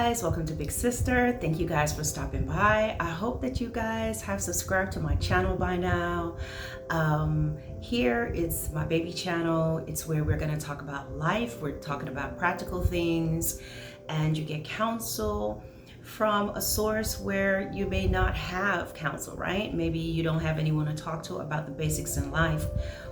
guys, welcome to Big Sister. Thank you guys for stopping by. I hope that you guys have subscribed to my channel by now. Here it's my baby channel. It's where we're going to talk about life. We're talking about practical things, and you get counsel from a source where you may not have counsel, right? Maybe you don't have anyone to talk to about the basics in life.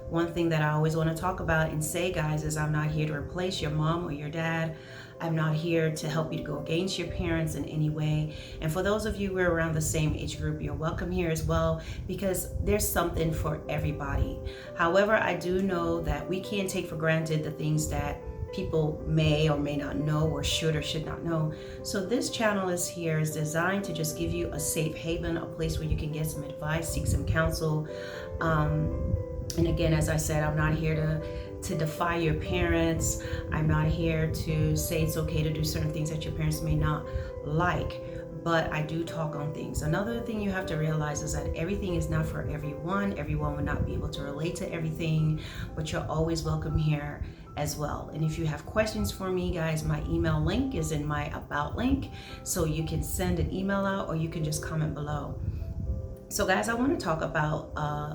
One thing that I always want to talk about and say, guys, is I'm not here to replace your mom or your dad. I'm not here to help you to go against your parents in any way. And for those of you who are around the same age group, you're welcome here as well, because there's something for everybody. However, I do know that we can't take for granted the things that people may or may not know or should not know. So this channel is designed to just give you a safe haven, a place where you can get some advice, seek some counsel. And again, as I said, I'm not here to defy your parents. I'm not here to say it's okay to do certain things that your parents may not like, but I do talk on things. Another thing you have to realize is that everything is not for everyone. Everyone will not be able to relate to everything, but you're always welcome here as well. And if you have questions for me, guys, my email link is in my about link, so you can send an email out or you can just comment below. So guys, I want to talk about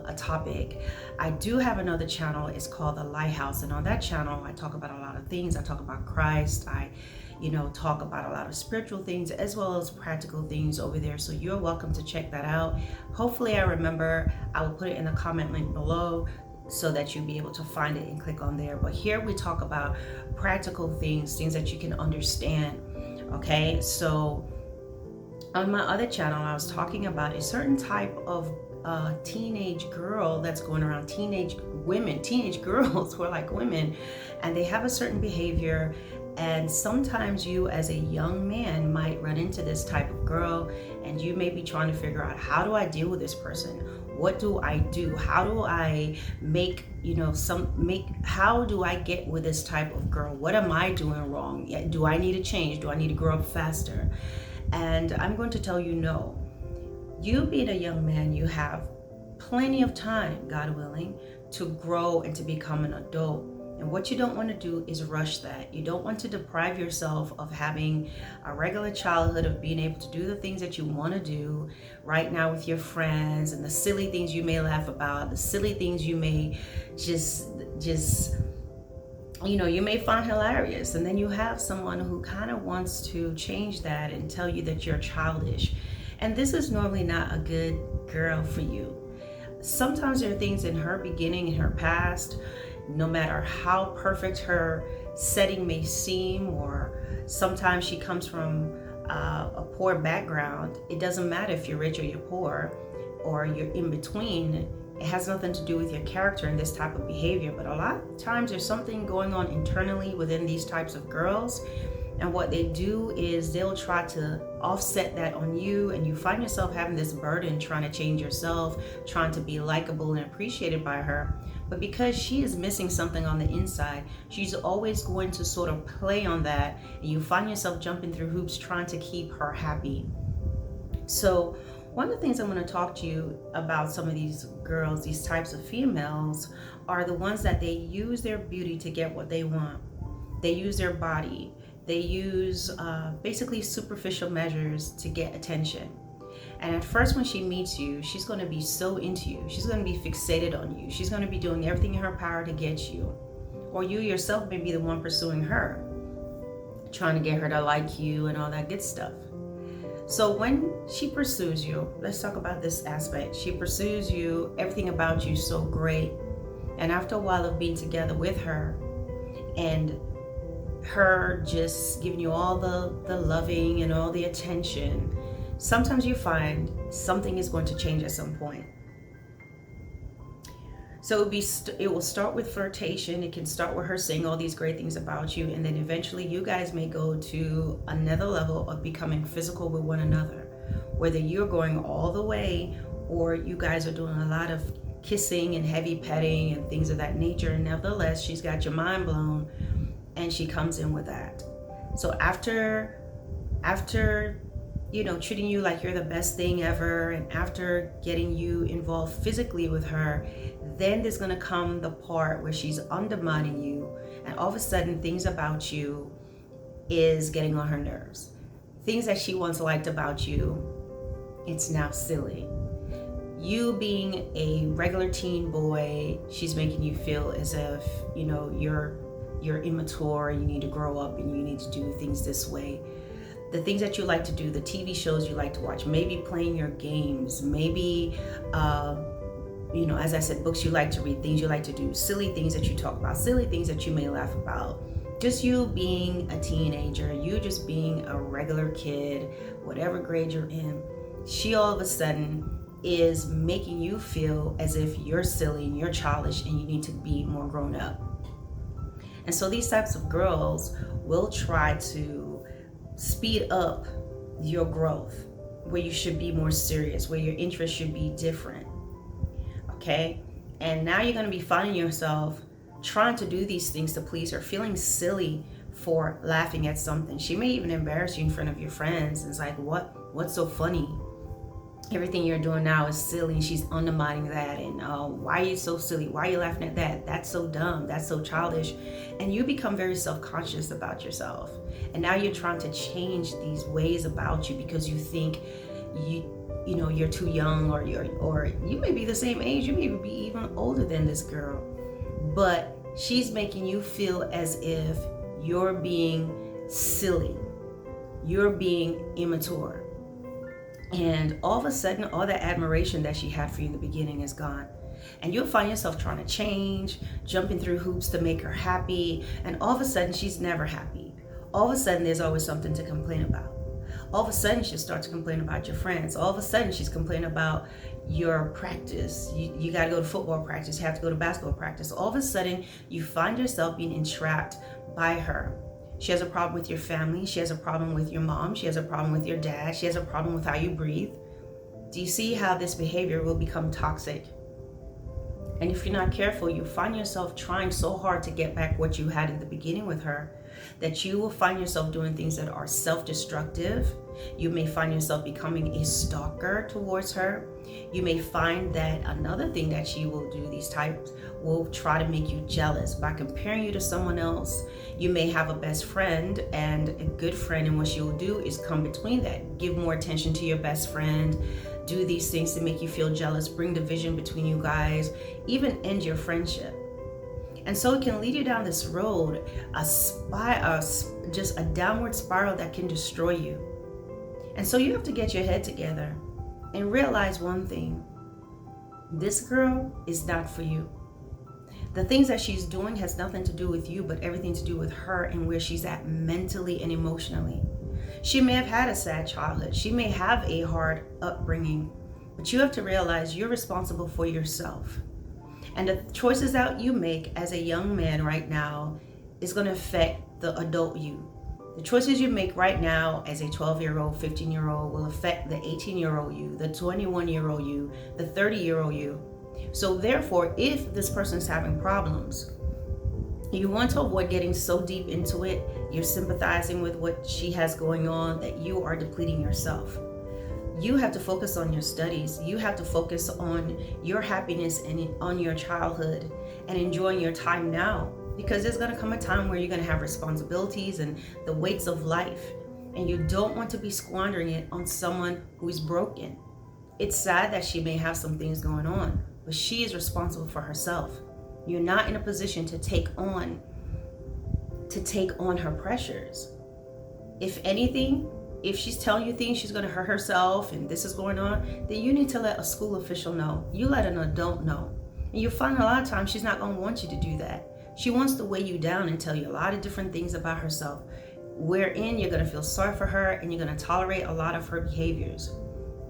a topic. I do have another channel. It's called the Lighthouse, and on that channel I talk about a lot of things. I talk about Christ. I talk about a lot of spiritual things as well as practical things over there, so you're welcome to check that out. Hopefully I remember, I will put it in the comment link below so that you'll be able to find it and click on there. But here we talk about practical things that you can understand. Okay, so on my other channel, I was talking about a certain type of teenage girl that's going around, teenage girls who are like women, and they have a certain behavior. And sometimes you as a young man might run into this type of girl, and you may be trying to figure out, how do I deal with this person? What do I do? How do I how do I get with this type of girl? What am I doing wrong? Do I need to change? Do I need to grow up faster? And I'm going to tell you, no. You being a young man, you have plenty of time, God willing, to grow and to become an adult. And what you don't want to do is rush that. You don't want to deprive yourself of having a regular childhood, of being able to do the things that you want to do right now with your friends, and the silly things you may laugh about, the silly things you may just you may find hilarious. And then you have someone who kind of wants to change that and tell you that you're childish. And this is normally not a good girl for you. Sometimes there are things in her beginning, in her past, no matter how perfect her setting may seem, or sometimes she comes from a poor background. It doesn't matter if you're rich or you're poor or you're in between. It has nothing to do with your character and this type of behavior. But a lot of times there's something going on internally within these types of girls. And what they do is they'll try to offset that on you, and you find yourself having this burden trying to change yourself, trying to be likable and appreciated by her. But because she is missing something on the inside, she's always going to sort of play on that, and you find yourself jumping through hoops trying to keep her happy. So one of the things I'm going to talk to you about, some of these girls, these types of females, are the ones that they use their beauty to get what they want. They use their body. They use basically superficial measures to get attention. And at first, when she meets you, she's going to be so into you. She's going to be fixated on you. She's going to be doing everything in her power to get you. Or you yourself may be the one pursuing her, trying to get her to like you and all that good stuff. So when she pursues you, let's talk about this aspect. She pursues you, everything about you so great. And after a while of being together with her, and her just giving you all the loving and all the attention, sometimes you find something is going to change at some point. So it will start with flirtation. It can start with her saying all these great things about you, and then eventually you guys may go to another level of becoming physical with one another, whether you're going all the way or you guys are doing a lot of kissing and heavy petting and things of that nature. And nevertheless, she's got your mind blown, and she comes in with that. So after treating you like you're the best thing ever, and after getting you involved physically with her, then there's going to come the part where she's undermining you, and all of a sudden things about you is getting on her nerves. Things that she once liked about you, it's now silly. You being a regular teen boy, she's making you feel as if, you're immature, you need to grow up and you need to do things this way. The things that you like to do, the TV shows you like to watch, maybe playing your games, maybe, as I said, books you like to read, things you like to do, silly things that you talk about, silly things that you may laugh about. Just you being a teenager, you just being a regular kid, whatever grade you're in, she all of a sudden is making you feel as if you're silly and you're childish and you need to be more grown up. And so these types of girls will try to speed up your growth, where you should be more serious, where your interests should be different. Okay? And now you're going to be finding yourself trying to do these things to please her, feeling silly for laughing at something. She may even embarrass you in front of your friends. It's like, what's so funny? Everything you're doing now is silly. And she's undermining that. And why are you so silly? Why are you laughing at that? That's so dumb. That's so childish. And you become very self-conscious about yourself. And now you're trying to change these ways about you because you think you're too young, or you may be the same age. You may be even older than this girl. But she's making you feel as if you're being silly. You're being immature. And all of a sudden, all that admiration that she had for you in the beginning is gone. And you'll find yourself trying to change, jumping through hoops to make her happy. And all of a sudden, she's never happy. All of a sudden, there's always something to complain about. All of a sudden, she'll start to complain about your friends. All of a sudden, she's complaining about your practice. You got to go to football practice. You have to go to basketball practice. All of a sudden, you find yourself being entrapped by her. She has a problem with your family. She has a problem with your mom. She has a problem with your dad. She has a problem with how you breathe. Do you see how this behavior will become toxic? And if you're not careful, you find yourself trying so hard to get back what you had in the beginning with her that you will find yourself doing things that are self-destructive. You may find yourself becoming a stalker towards her. You may find that another thing that she will do, these types, will try to make you jealous by comparing you to someone else. You may have a best friend and a good friend, and what she will do is come between that, give more attention to your best friend, do these things to make you feel jealous, bring division between you guys, even end your friendship. And so it can lead you down this road, just a downward spiral that can destroy you. And so you have to get your head together and realize one thing: this girl is not for you. The things that she's doing has nothing to do with you, but everything to do with her and where she's at mentally and emotionally. She may have had a sad childhood. She may have a hard upbringing, but you have to realize you're responsible for yourself. And the choices that you make as a young man right now is going to affect the adult you. The choices you make right now as a 12-year-old, 15-year-old will affect the 18-year-old you, the 21-year-old you, the 30-year-old you. So therefore, if this person's having problems, you want to avoid getting so deep into it, you're sympathizing with what she has going on, that you are depleting yourself. You have to focus on your studies. You have to focus on your happiness and on your childhood and enjoying your time now, because there's going to come a time where you're going to have responsibilities and the weights of life, and you don't want to be squandering it on someone who is broken. It's sad that she may have some things going on, but she is responsible for herself. You're not in a position to take on her pressures. If anything, if she's telling you things, she's going to hurt herself and this is going on, then you need to let a school official know. You let an adult know. And you'll find a lot of times she's not going to want you to do that. She wants to weigh you down and tell you a lot of different things about herself, wherein you're going to feel sorry for her and you're going to tolerate a lot of her behaviors.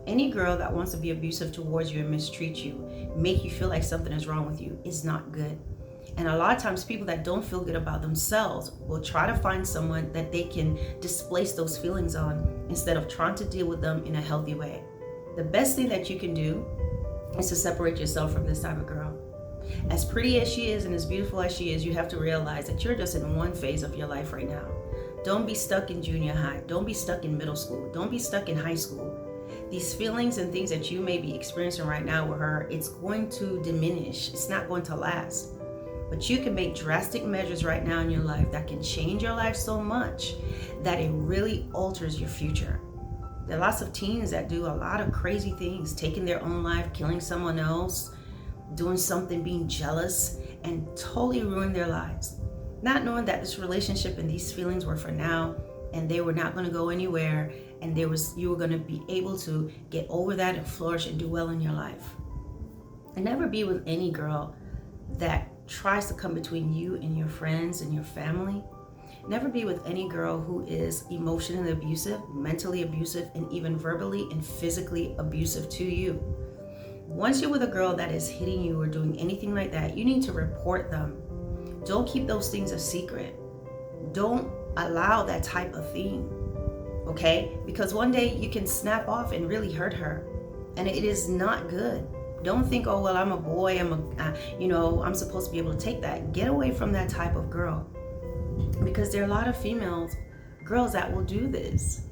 Any girl that wants to be abusive towards you and mistreat you, make you feel like something is wrong with you, is not good. And a lot of times people that don't feel good about themselves will try to find someone that they can displace those feelings on instead of trying to deal with them in a healthy way. The best thing that you can do is to separate yourself from this type of girl. As pretty as she is and as beautiful as she is, you have to realize that you're just in one phase of your life right now. Don't be stuck in junior high. Don't be stuck in middle school. Don't be stuck in high school. These feelings and things that you may be experiencing right now with her, it's going to diminish. It's not going to last. But you can make drastic measures right now in your life that can change your life so much that it really alters your future. There are lots of teens that do a lot of crazy things, taking their own life, killing someone else, doing something, being jealous, and totally ruin their lives. Not knowing that this relationship and these feelings were for now, and they were not going to go anywhere, and you were going to be able to get over that and flourish and do well in your life. And never be with any girl that tries to come between you and your friends and your family. Never be with any girl who is emotionally abusive, mentally abusive, and even verbally and physically abusive to you. Once you're with a girl that is hitting you or doing anything like that, you need to report them. Don't keep those things a secret. Don't allow that type of thing, okay? Because one day you can snap off and really hurt her, and it is not good. Don't think, oh, well, I'm a boy, I'm supposed to be able to take that. Get away from that type of girl, because there are a lot of girls that will do this.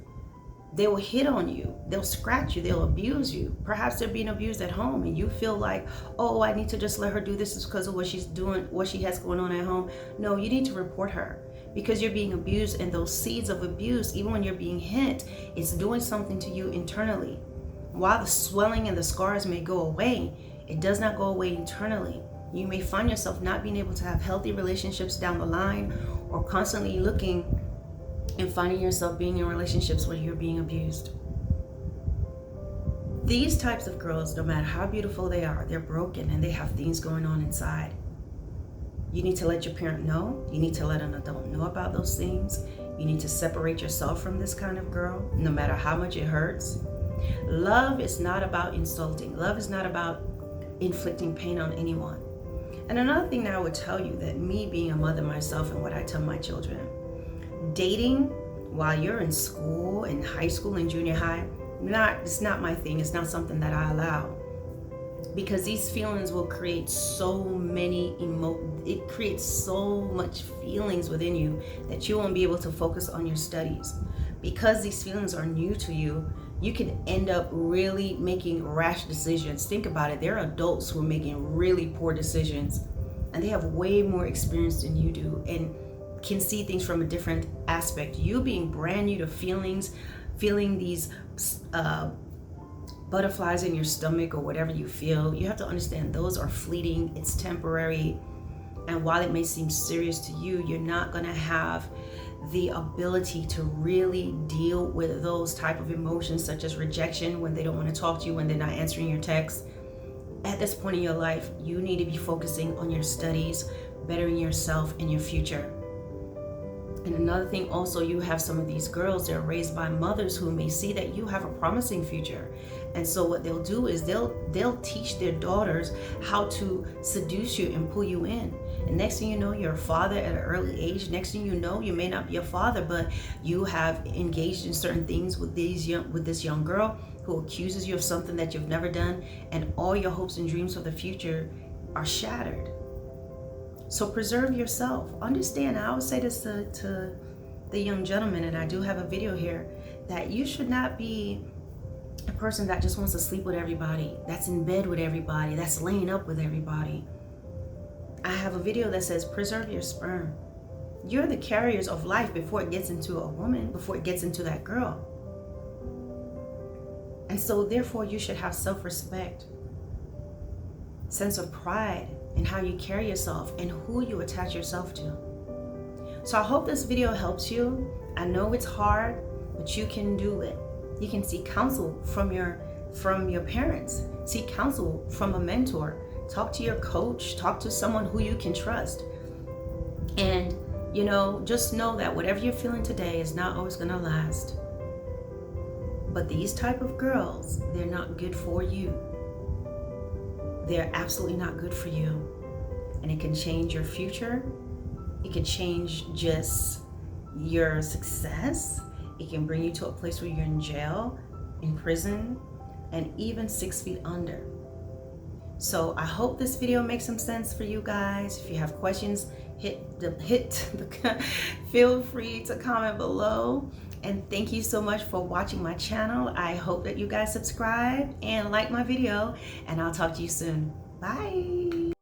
They will hit on you, they'll scratch you, they'll abuse you. Perhaps they're being abused at home and you feel like, oh, I need to just let her do this because of what she's doing, what she has going on at home. No, you need to report her, because you're being abused, and those seeds of abuse, even when you're being hit, it's doing something to you internally. While the swelling and the scars may go away, it does not go away internally. You may find yourself not being able to have healthy relationships down the line, or constantly looking and finding yourself being in relationships where you're being abused. These types of girls, no matter how beautiful they are, they're broken and they have things going on inside. You need to let your parent know. You need to let an adult know about those things. You need to separate yourself from this kind of girl, no matter how much it hurts. Love is not about insulting. Love is not about inflicting pain on anyone. And another thing that I would tell you, that me being a mother myself and what I tell my children, dating while you're in school, in high school and junior high, it's not my thing. It's not something that I allow, because these feelings will create so it creates so much feelings within you that you won't be able to focus on your studies. Because these feelings are new to you, you can end up really making rash decisions. Think about it. There are adults who are making really poor decisions, and they have way more experience than you do and can see things from a different aspect. You being brand new to feelings, feeling these butterflies in your stomach or whatever you feel, you have to understand those are fleeting. It's temporary. And while it may seem serious to you, you're not going to have the ability to really deal with those type of emotions, such as rejection, when they don't want to talk to you, when they're not answering your texts. At this point in your life, you need to be focusing on your studies, bettering yourself and your future. And another thing also, you have some of these girls, they're raised by mothers who may see that you have a promising future. And so what they'll do is they'll teach their daughters how to seduce you and pull you in. And next thing you know, you're a father at an early age. Next thing you know, you may not be a father, but you have engaged in certain things with this young girl who accuses you of something that you've never done, and all your hopes and dreams for the future are shattered. So preserve yourself. Understand, I always say this to the young gentleman, and I do have a video here, that you should not be a person that just wants to sleep with everybody, that's in bed with everybody, that's laying up with everybody. I have a video that says preserve your sperm. You're the carriers of life before it gets into a woman, before it gets into that girl. And so therefore you should have self-respect, sense of pride in how you carry yourself and who you attach yourself to. So I hope this video helps you. I know it's hard, but you can do it. You can seek counsel from your parents. Seek counsel from a mentor. Talk to your coach. Talk to someone who you can trust. And, just know that whatever you're feeling today is not always going to last. But these type of girls, they're not good for you. They're absolutely not good for you. And it can change your future. It can change just your success. It can bring you to a place where you're in jail, in prison, and even 6 feet under. So I hope this video makes some sense for you guys. If you have questions, feel free to comment below. And thank you so much for watching my channel. I hope that you guys subscribe and like my video, and I'll talk to you soon. Bye.